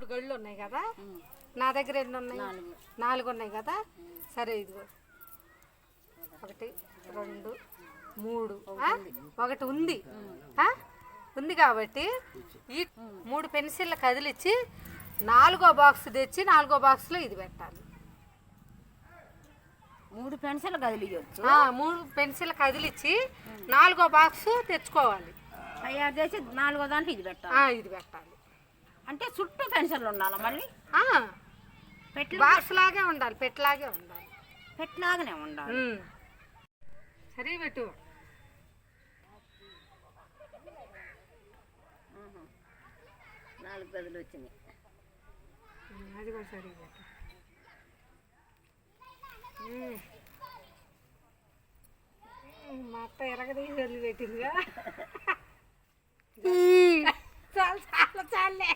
3 గళ్ళు ఉన్నాయి కదా, నా దగ్గర ఎన్ని ఉన్నాయి? 4 ఉన్నాయి కదా. సరే ఇదిగో 1 2 3 ఒకటి ఉంది. ఉంది కాబట్టి ఈ 3 పెన్సిళ్ళు కదిలిచ్చి 4వ బాక్స్ తెచ్చి 4వ బాక్స్లో ఇది పెట్టాలి. 3 పెన్సిల్ కదిలియొచ్చు. 3 పెన్సిల్ కదిలిచ్చి 4వ బాక్స్ తెచ్చుకోవాలి. తయారు చేసి 4వ దాంట్లో ఇది పెట్టాలి. ఇది పెట్టాలి అంటే చుట్టూ పెన్సిల్ ఉండాలి. మళ్ళీ బాక్స్ లాగే ఉండాలి, పెట్టలాగే ఉండాలి. పెట్టలాగానే ఉండాలి. సరే పెట్టు. 4 గదులు వచ్చినాయి. అది కూడా సరే పెట్టు. మా అత్త ఎరగదీసి వదిలిపెట్టిందిగా. చాలు చాలు చాలే.